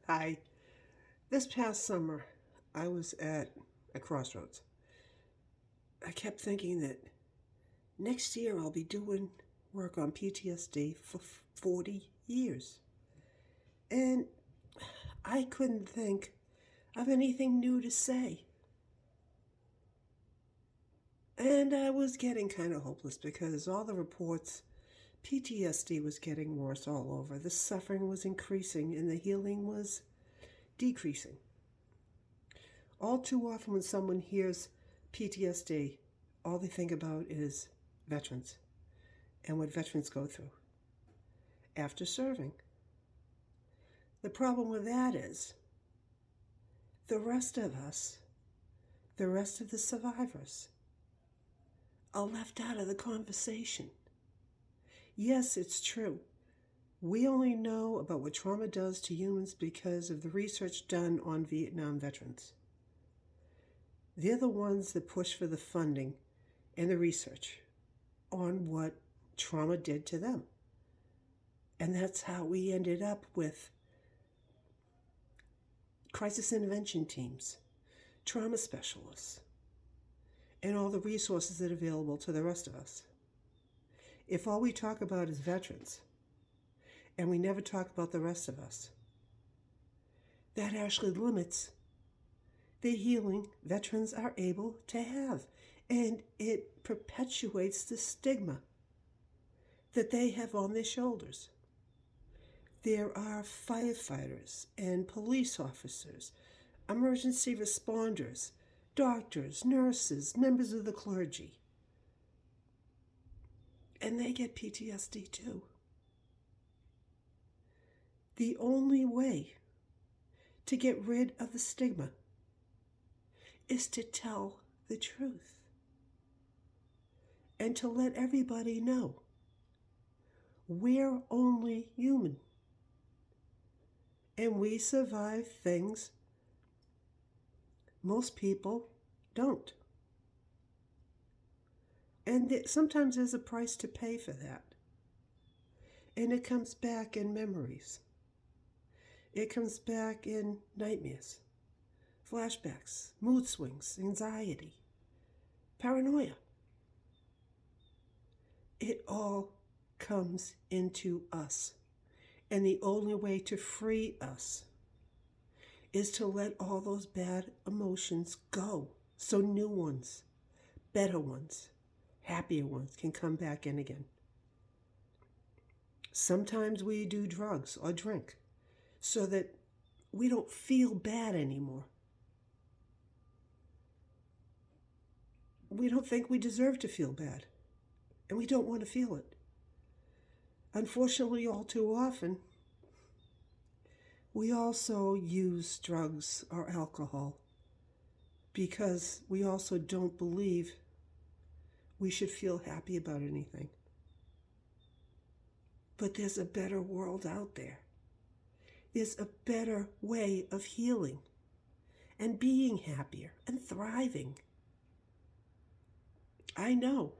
Hi. This past summer, I was at a crossroads. I kept thinking that next year I'll be doing work on PTSD for 40 years. And I couldn't think of anything new to say. And I was getting kind of hopeless because all the reports, PTSD was getting worse all over. The suffering was increasing and the healing was decreasing. All too often, when someone hears PTSD, all they think about is veterans and what veterans go through after serving. The problem with that is the rest of us, the rest of the survivors, are left out of the conversation. Yes, it's true. We only know about what trauma does to humans because of the research done on Vietnam veterans. They're the ones that push for the funding and the research on what trauma did to them. And that's how we ended up with crisis intervention teams, trauma specialists, and all the resources that are available to the rest of us. If all we talk about is veterans, and we never talk about the rest of us, that actually limits the healing veterans are able to have. And it perpetuates the stigma that they have on their shoulders. There are firefighters and police officers, emergency responders, doctors, nurses, members of the clergy. And they get PTSD too. The only way to get rid of the stigma is to tell the truth and to let everybody know we're only human and we survive things most people don't. And sometimes there's a price to pay for that. And it comes back in memories. It comes back in nightmares, flashbacks, mood swings, anxiety, paranoia. It all comes into us. And the only way to free us is to let all those bad emotions go so new ones, better ones, happier ones can come back in again. Sometimes we do drugs or drink so that we don't feel bad anymore. We don't think we deserve to feel bad, and we don't want to feel it. Unfortunately, all too often, we also use drugs or alcohol because we also don't believe we should feel happy about anything. But there's a better world out there. There's a better way of healing and being happier and thriving. I know,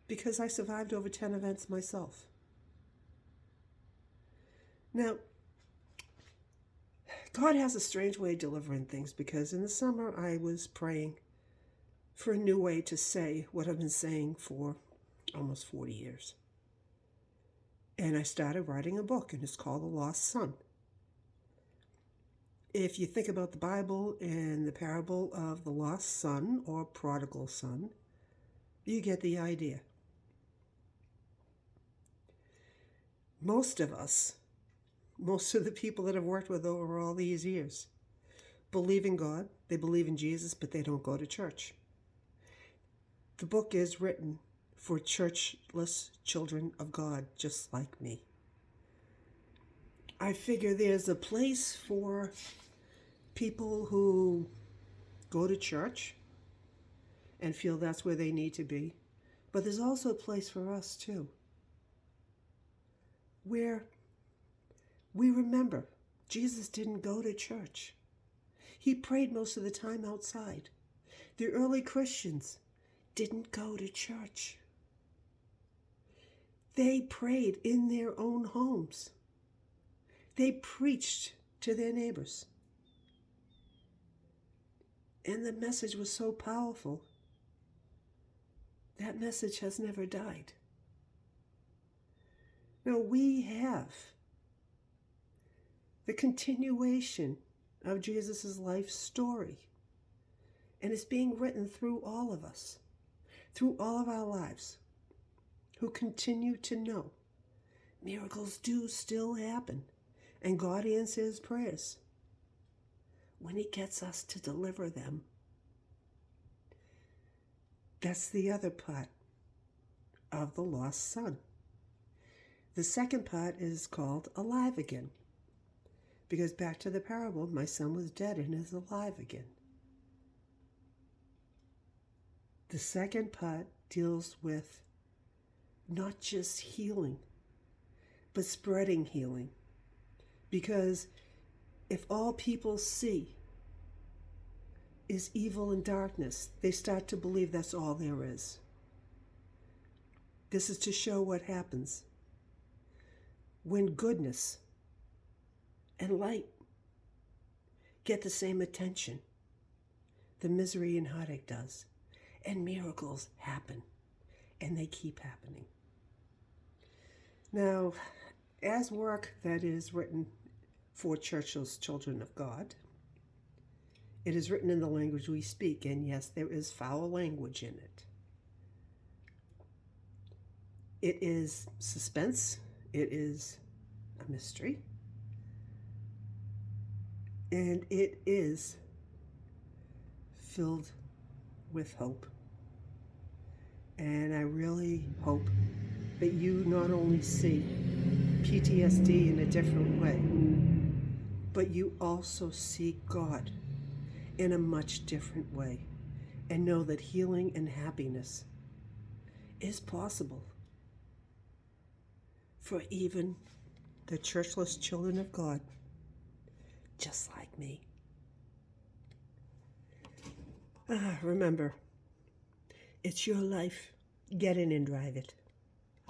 because I survived over 10 events myself. Now, God has a strange way of delivering things because in the summer I was praying for a new way to say what I've been saying for almost 40 years. And I started writing a book, and it's called The Lost Son. If you think about the Bible and the parable of the lost son or prodigal son, you get the idea. Most of us, most of the people that I've worked with over all these years, believe in God, they believe in Jesus, but they don't go to church. The book is written for churchless children of God, just like me. I figure there's a place for people who go to church and feel that's where they need to be, but there's also a place for us too, where we remember Jesus didn't go to church. He prayed most of the time outside. The early Christians didn't go to church. They prayed in their own homes. They preached to their neighbors. And the message was so powerful. That message has never died. Now we have the continuation of Jesus' life story. And it's being written through all of us, through all of our lives, who continue to know miracles do still happen. And God answers prayers when He gets us to deliver them. That's the other part of the lost son. The second part is called alive again. Because back to the parable, my son was dead and is alive again. The second part deals with not just healing, but spreading healing. Because if all people see is evil and darkness, they start to believe that's all there is. This is to show what happens when goodness and light get the same attention the misery and heartache does. And miracles happen, and they keep happening. Now, as work that is written for Churchill's Children of God, it is written in the language we speak, and yes, there is foul language in it. It is suspense, it is a mystery, and it is filled with hope. And I really hope that you not only see PTSD in a different way, but you also see God in a much different way and know that healing and happiness is possible for even the churchless children of God, just like me. Remember, it's your life. Get in and drive it.